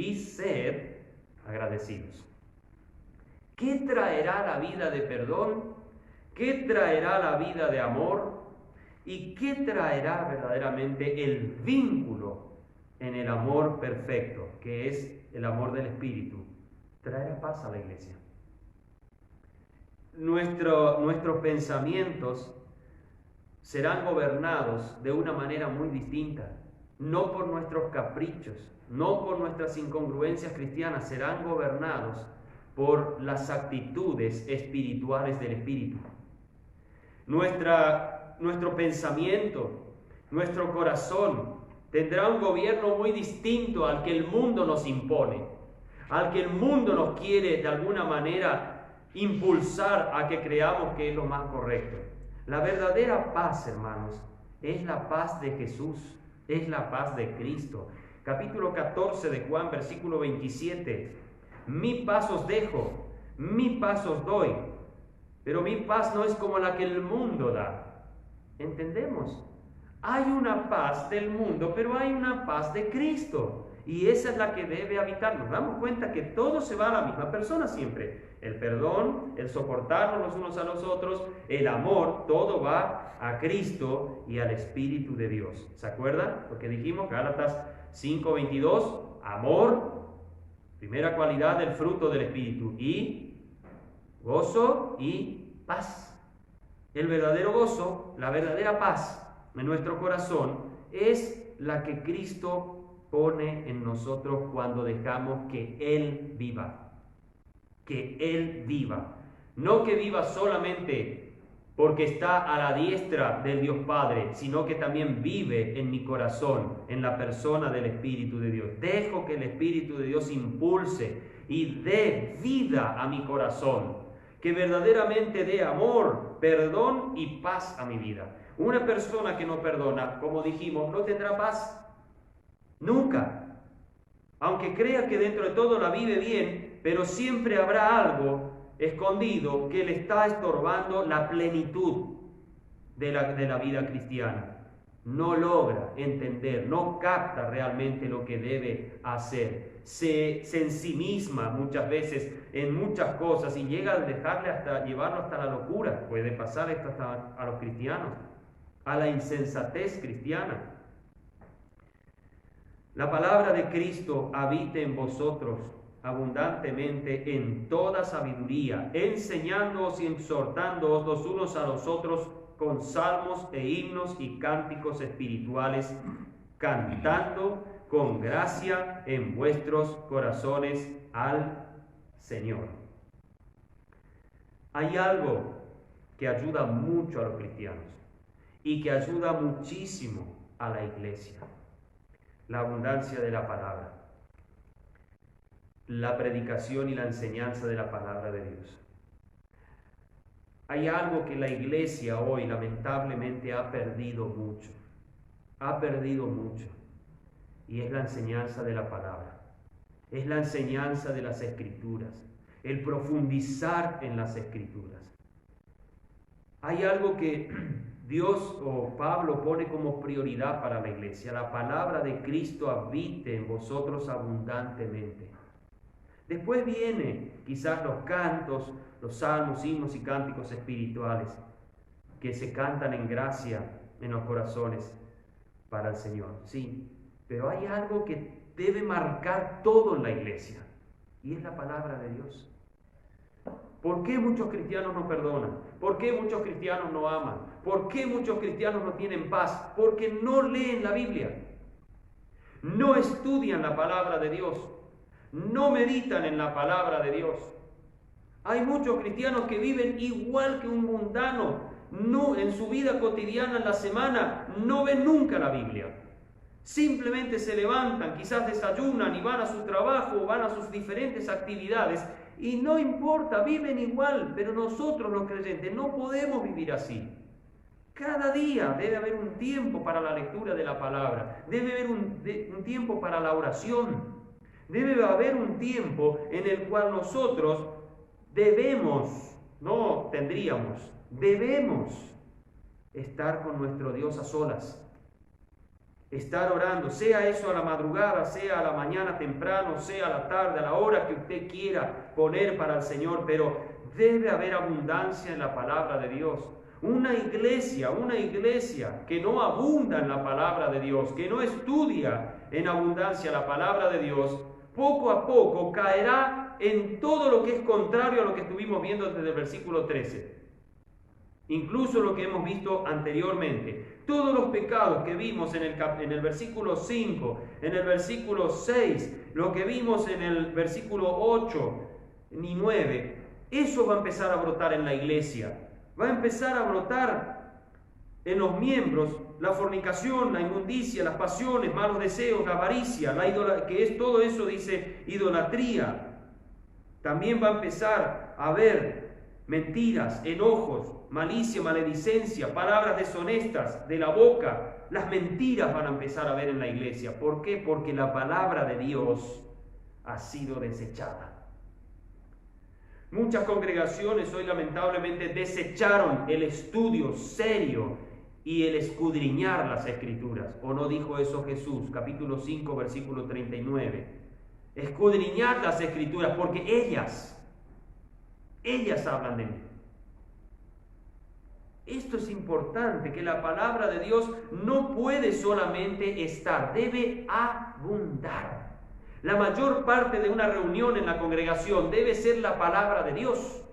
agradecidos. ¿Qué traerá la vida de perdón? ¿Qué traerá la vida de amor? ¿Y qué traerá verdaderamente el vínculo en el amor perfecto, que es el amor del Espíritu? Traerá paz a la iglesia. Nuestros pensamientos serán gobernados de una manera muy distinta, no por nuestros caprichos, no por nuestras incongruencias cristianas, serán gobernados por las actitudes espirituales del Espíritu. Nuestro pensamiento, nuestro corazón tendrá un gobierno muy distinto al que el mundo nos impone. al que el mundo nos quiere de alguna manera impulsar a que creamos que es lo más correcto. La verdadera paz, hermanos, es la paz de Jesús, es la paz de Cristo. Capítulo 14 de Juan, versículo 27. Mi paz os dejo, mi paz os doy, pero mi paz no es como la que el mundo da. ¿Entendemos? Hay una paz del mundo, pero hay una paz de Cristo. Y esa es la que debe habitar. Nos damos cuenta que todo se va a la misma persona siempre. El perdón, el soportarnos los unos a los otros, el amor, todo va a Cristo y al Espíritu de Dios. ¿Se acuerdan lo que dijimos? Gálatas 5:22, amor, primera cualidad del fruto del Espíritu, y gozo y paz. El verdadero gozo, la verdadera paz en nuestro corazón es la que Cristo pone en nosotros cuando dejamos que Él viva. Que Él viva. No que viva solamente porque está a la diestra del Dios Padre, sino que también vive en mi corazón, en la persona del Espíritu de Dios. Dejo que el Espíritu de Dios impulse y dé vida a mi corazón, que verdaderamente dé amor, perdón y paz a mi vida. Una persona que no perdona, como dijimos, no tendrá paz. Nunca. Aunque crea que dentro de todo la vive bien, pero siempre habrá algo escondido que le está estorbando la plenitud de la vida cristiana. No logra entender, no capta realmente lo que debe hacer. Se ensimisma muchas veces en muchas cosas y llega a llevarlo hasta la locura. Puede pasar esto hasta a los cristianos, a la insensatez cristiana. La palabra de Cristo habite en vosotros abundantemente en toda sabiduría, enseñándoos y exhortándoos los unos a los otros con salmos e himnos y cánticos espirituales, cantando con gracia en vuestros corazones al Señor. Hay algo que ayuda mucho a los cristianos y que ayuda muchísimo a la iglesia: la abundancia de la palabra, la predicación y la enseñanza de la palabra de Dios. Hay algo que la iglesia hoy lamentablemente ha perdido mucho, y es la enseñanza de la palabra, es la enseñanza de las Escrituras, el profundizar en las Escrituras. Hay algo que Dios o Pablo pone como prioridad para la iglesia: la palabra de Cristo habite en vosotros abundantemente. Después viene quizás los cantos, los salmos, himnos y cánticos espirituales que se cantan en gracia en los corazones para el Señor. Sí, pero hay algo que debe marcar todo en la iglesia, y es la palabra de Dios. ¿Por qué muchos cristianos no perdonan? ¿Por qué muchos cristianos no aman? ¿Por qué muchos cristianos no tienen paz? Porque no leen la Biblia, no estudian la palabra de Dios, no meditan en la palabra de Dios. Hay muchos cristianos que viven igual que un mundano, no, en su vida cotidiana, en la semana, no ven nunca la Biblia. Simplemente se levantan, quizás desayunan y van a su trabajo, van a sus diferentes actividades, y no importa, viven igual. Pero nosotros los creyentes no podemos vivir así. Cada día debe haber un tiempo para la lectura de la palabra, debe haber un tiempo para la oración, debe haber un tiempo en el cual nosotros debemos estar con nuestro Dios a solas, estar orando, sea eso a la madrugada, sea a la mañana temprano, sea a la tarde, a la hora que usted quiera poner para el Señor, pero debe haber abundancia en la palabra de Dios. Una iglesia que no abunda en la palabra de Dios, que no estudia en abundancia la palabra de Dios, poco a poco caerá en todo lo que es contrario a lo que estuvimos viendo desde el versículo 13. Incluso lo que hemos visto anteriormente. Todos los pecados que vimos en el versículo 5, en el versículo 6, lo que vimos en el versículo 8 y 9, eso va a empezar a brotar en la iglesia. Va a empezar a brotar en los miembros la fornicación, la inmundicia, las pasiones, malos deseos, la avaricia, que es todo eso, dice, idolatría. También va a empezar a haber mentiras, enojos, malicia, maledicencia, palabras deshonestas de la boca. Las mentiras van a empezar a haber en la iglesia. ¿Por qué? Porque la palabra de Dios ha sido desechada. Muchas congregaciones hoy lamentablemente desecharon el estudio serio y el escudriñar las Escrituras. ¿O no dijo eso Jesús? Capítulo 5, versículo 39. Escudriñar las Escrituras, porque ellas hablan de mí. Esto es importante, que la palabra de Dios no puede solamente estar, debe abundar. La mayor parte de una reunión en la congregación debe ser la palabra de Dios.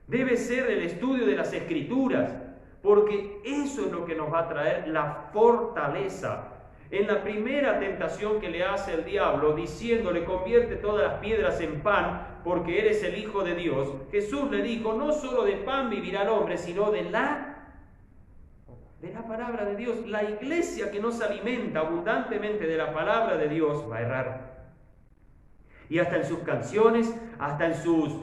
Debe ser el estudio de las Escrituras, porque eso es lo que nos va a traer la fortaleza. En la primera tentación que le hace el diablo, diciéndole, convierte todas las piedras en pan, porque eres el Hijo de Dios, Jesús le dijo, no solo de pan vivirá el hombre, sino de la palabra de Dios. La iglesia que no se alimenta abundantemente de la palabra de Dios va a errar. Y hasta en sus canciones, hasta en sus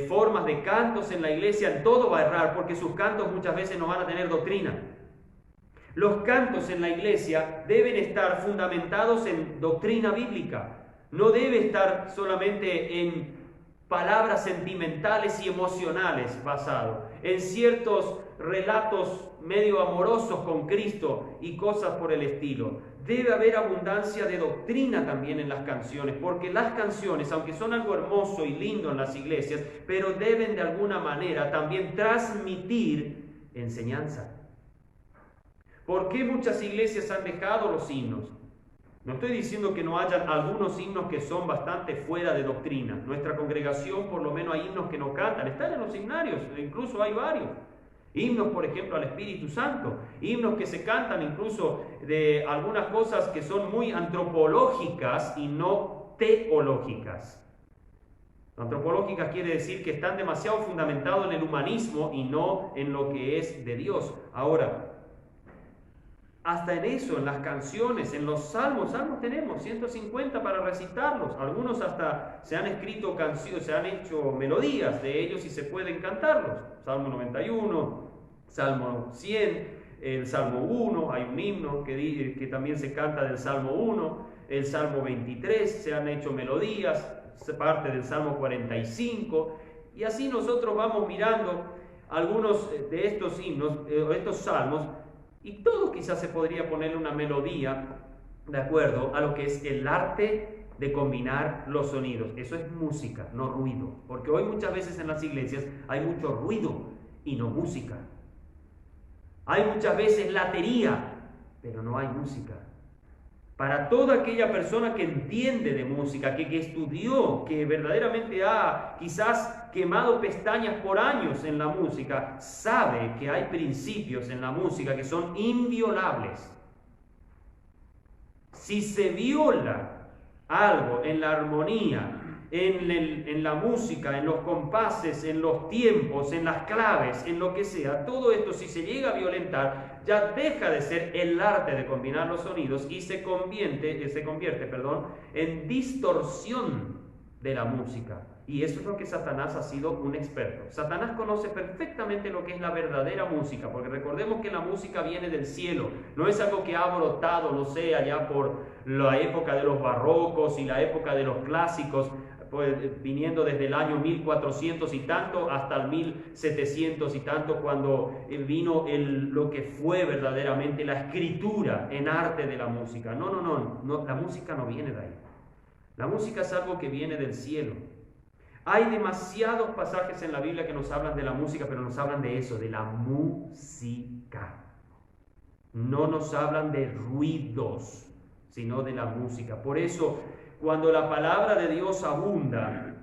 formas de cantos en la iglesia, en todo va a errar, porque sus cantos muchas veces no van a tener doctrina. Los cantos en la iglesia deben estar fundamentados en doctrina bíblica. No debe estar solamente en palabras sentimentales y emocionales basado, en ciertos relatos medio amorosos con Cristo y cosas por el estilo. Debe haber abundancia de doctrina también en las canciones, porque las canciones, aunque son algo hermoso y lindo en las iglesias, pero deben de alguna manera también transmitir enseñanza. ¿Por qué muchas iglesias han dejado los himnos? No estoy diciendo que no hayan algunos himnos que son bastante fuera de doctrina. Nuestra congregación, por lo menos, hay himnos que no cantan. Están en los himnarios, incluso hay varios. Himnos, por ejemplo, al Espíritu Santo. Himnos que se cantan incluso de algunas cosas que son muy antropológicas y no teológicas. Antropológicas quiere decir que están demasiado fundamentados en el humanismo y no en lo que es de Dios. Ahora, hasta en eso, en las canciones, en los salmos tenemos 150 para recitarlos. Algunos hasta se han escrito canciones, se han hecho melodías de ellos y se pueden cantarlos. Salmo 91, Salmo 100, el Salmo 1, hay un himno que también se canta del Salmo 1, el Salmo 23, se han hecho melodías, parte del Salmo 45, y así nosotros vamos mirando algunos de estos himnos, estos salmos, y todo quizás se podría ponerle una melodía de acuerdo a lo que es el arte de combinar los sonidos. Eso es música, no ruido. Porque hoy muchas veces en las iglesias hay mucho ruido y no música. Hay muchas veces latería, pero no hay música. Para toda aquella persona que entiende de música, que estudió, que verdaderamente ha quizás quemado pestañas por años en la música, sabe que hay principios en la música que son inviolables. Si se viola algo en la armonía, en la música, en los compases, en los tiempos, en las claves, en lo que sea, todo esto, si se llega a violentar, ya deja de ser el arte de combinar los sonidos y se convierte, en distorsión de la música. Y eso es lo que Satanás ha sido un experto. Satanás conoce perfectamente lo que es la verdadera música, porque recordemos que la música viene del cielo, no es algo que ha brotado, no sé, allá por la época de los barrocos y la época de los clásicos, pues, viniendo desde el año 1400 y tanto hasta el 1700 y tanto, cuando vino lo que fue verdaderamente la escritura en arte de la música. No, la música no viene de ahí. La música es algo que viene del cielo. Hay demasiados pasajes en la Biblia que nos hablan de la música, pero nos hablan de eso, de la música. No nos hablan de ruidos, sino de la música. Por eso, cuando la palabra de Dios abunda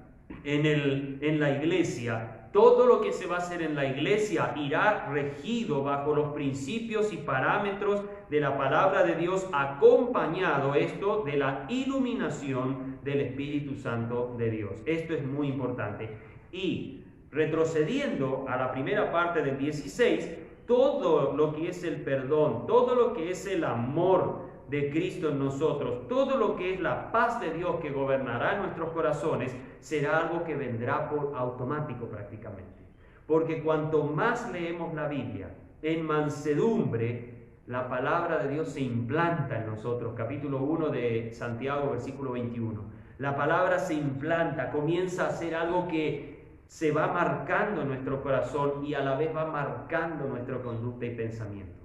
en la iglesia, todo lo que se va a hacer en la iglesia irá regido bajo los principios y parámetros de la palabra de Dios, acompañado esto de la iluminación del Espíritu Santo de Dios. Esto es muy importante. Y retrocediendo a la primera parte del 16, todo lo que es el perdón, todo lo que es el amor de Cristo en nosotros, todo lo que es la paz de Dios que gobernará en nuestros corazones, será algo que vendrá por automático prácticamente. Porque cuanto más leemos la Biblia en mansedumbre, la palabra de Dios se implanta en nosotros. Capítulo 1 de Santiago, versículo 21. La palabra se implanta, comienza a ser algo que se va marcando en nuestro corazón y a la vez va marcando nuestra conducta y pensamiento.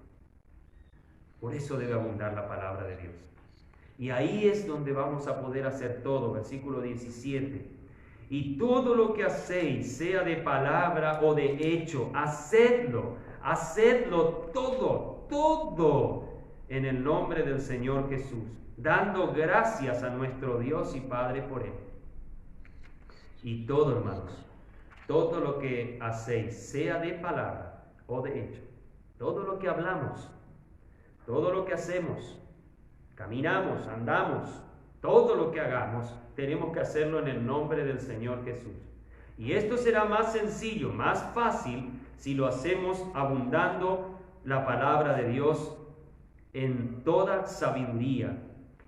Por eso debe abundar la palabra de Dios. Y ahí es donde vamos a poder hacer todo. Versículo 17. Y todo lo que hacéis, sea de palabra o de hecho, hacedlo todo en el nombre del Señor Jesús, dando gracias a nuestro Dios y Padre por Él. Y todo, hermanos, todo lo que hacéis, sea de palabra o de hecho, todo lo que hablamos, todo lo que hacemos, caminamos, andamos, todo lo que hagamos, tenemos que hacerlo en el nombre del Señor Jesús. Y esto será más sencillo, más fácil, si lo hacemos abundando la palabra de Dios en toda sabiduría.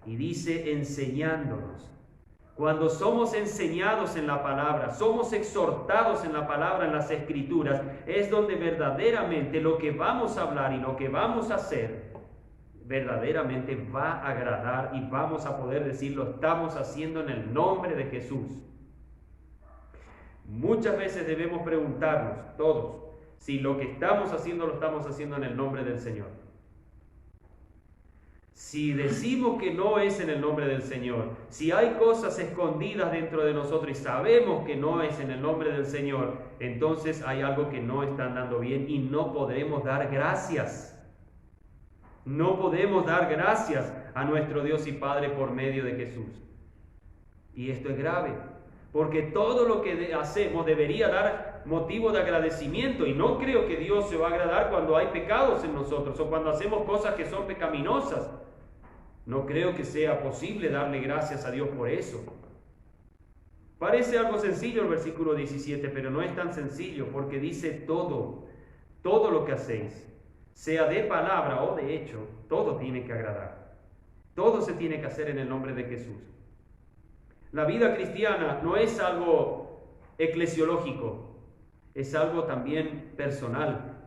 Y dice enseñándonos. Cuando somos enseñados en la palabra, somos exhortados en la palabra, en las Escrituras, es donde verdaderamente lo que vamos a hablar y lo que vamos a hacer verdaderamente va a agradar y vamos a poder decir, lo estamos haciendo en el nombre de Jesús. Muchas veces debemos preguntarnos todos si lo que estamos haciendo lo estamos haciendo en el nombre del Señor. Si decimos que no es en el nombre del Señor, si hay cosas escondidas dentro de nosotros y sabemos que no es en el nombre del Señor, entonces hay algo que no está andando bien y no podremos dar gracias. No podemos dar gracias a nuestro Dios y Padre por medio de Jesús. Y esto es grave, porque todo lo que hacemos debería dar motivo de agradecimiento. Y no creo que Dios se va a agradar cuando hay pecados en nosotros o cuando hacemos cosas que son pecaminosas. No creo que sea posible darle gracias a Dios por eso. Parece algo sencillo el versículo 17, pero no es tan sencillo porque dice todo lo que hacéis, sea de palabra o de hecho, todo tiene que agradar. Todo se tiene que hacer en el nombre de Jesús. La vida cristiana no es algo eclesiológico, es algo también personal.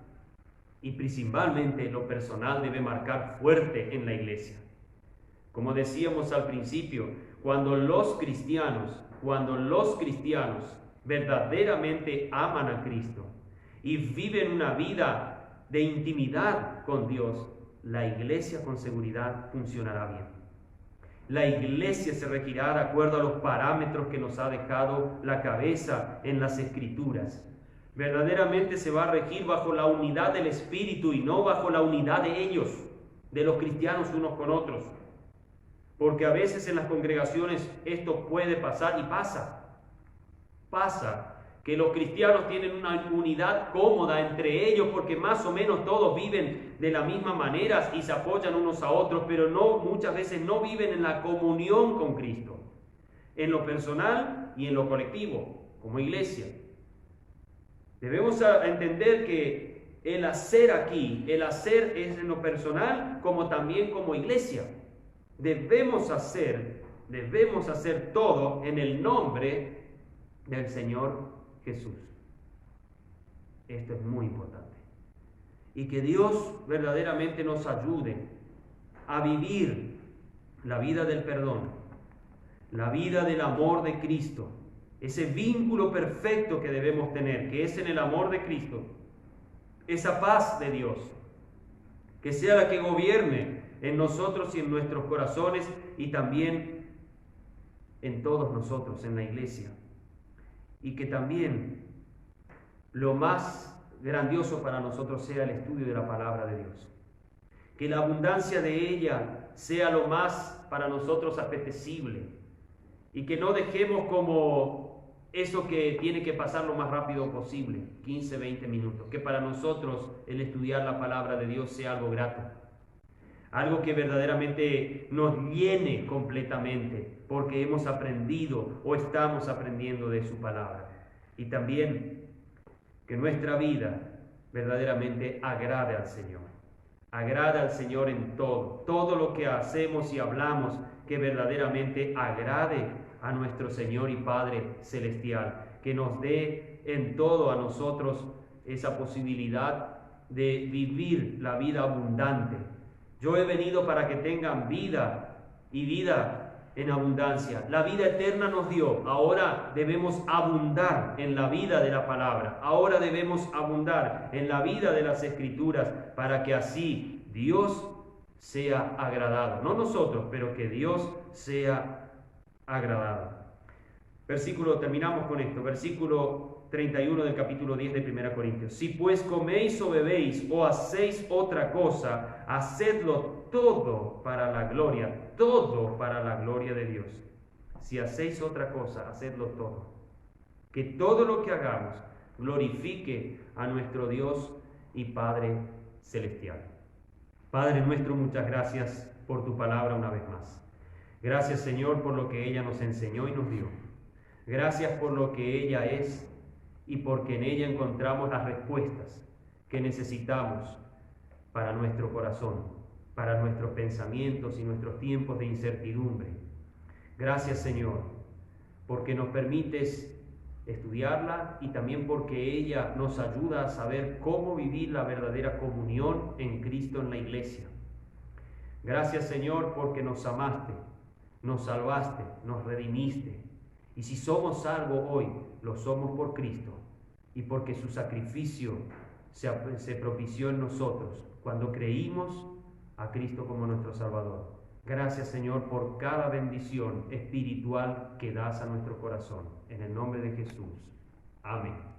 Y principalmente lo personal debe marcar fuerte en la iglesia. Como decíamos al principio, cuando los cristianos verdaderamente aman a Cristo y viven una vida de intimidad con Dios, la iglesia con seguridad funcionará bien. La iglesia se regirá de acuerdo a los parámetros que nos ha dejado la cabeza en las Escrituras. Verdaderamente se va a regir bajo la unidad del Espíritu y no bajo la unidad de ellos, de los cristianos unos con otros. Porque a veces en las congregaciones esto puede pasar y pasa. Pasa que los cristianos tienen una unidad cómoda entre ellos porque más o menos todos viven de la misma manera y se apoyan unos a otros, pero muchas veces no viven en la comunión con Cristo, en lo personal y en lo colectivo, como iglesia. Debemos entender que el hacer aquí, el hacer es en lo personal como también como iglesia. Debemos hacer todo en el nombre del Señor Jesús. Esto es muy importante. Y que Dios verdaderamente nos ayude a vivir la vida del perdón, la vida del amor de Cristo, ese vínculo perfecto que debemos tener, que es en el amor de Cristo, esa paz de Dios, que sea la que gobierne en nosotros y en nuestros corazones y también en todos nosotros, en la iglesia. Y que también lo más grandioso para nosotros sea el estudio de la palabra de Dios. Que la abundancia de ella sea lo más para nosotros apetecible. Y que no dejemos como eso que tiene que pasar lo más rápido posible, 15, 20 minutos. Que para nosotros el estudiar la palabra de Dios sea algo grato. Algo que verdaderamente nos llene completamente, porque hemos aprendido o estamos aprendiendo de su palabra. Y también que nuestra vida verdaderamente agrade al Señor. Agrada al Señor en todo. Todo lo que hacemos y hablamos que verdaderamente agrade a nuestro Señor y Padre Celestial. Que nos dé en todo a nosotros esa posibilidad de vivir la vida abundante. Yo he venido para que tengan vida y vida en abundancia. La vida eterna nos dio. Ahora debemos abundar en la vida de la palabra. Ahora debemos abundar en la vida de las Escrituras para que así Dios sea agradado. No nosotros, pero que Dios sea agradado. Terminamos con esto. Versículo 31 del capítulo 10 de 1 Corintios. Si pues coméis o bebéis o hacéis otra cosa, hacedlo todo para la gloria de Dios. Si hacéis otra cosa, hacedlo todo. Que todo lo que hagamos glorifique a nuestro Dios y Padre Celestial. Padre nuestro, muchas gracias por tu palabra una vez más. Gracias, Señor, por lo que ella nos enseñó y nos dio. Gracias por lo que ella es y porque en ella encontramos las respuestas que necesitamos para nuestro corazón, para nuestros pensamientos y nuestros tiempos de incertidumbre. Gracias, Señor, porque nos permites estudiarla y también porque ella nos ayuda a saber cómo vivir la verdadera comunión en Cristo en la iglesia. Gracias, Señor, porque nos amaste, nos salvaste, nos redimiste. Y si somos salvos hoy, lo somos por Cristo y porque su sacrificio se propició en nosotros cuando creímos a Cristo como nuestro Salvador. Gracias, Señor, por cada bendición espiritual que das a nuestro corazón. En el nombre de Jesús. Amén.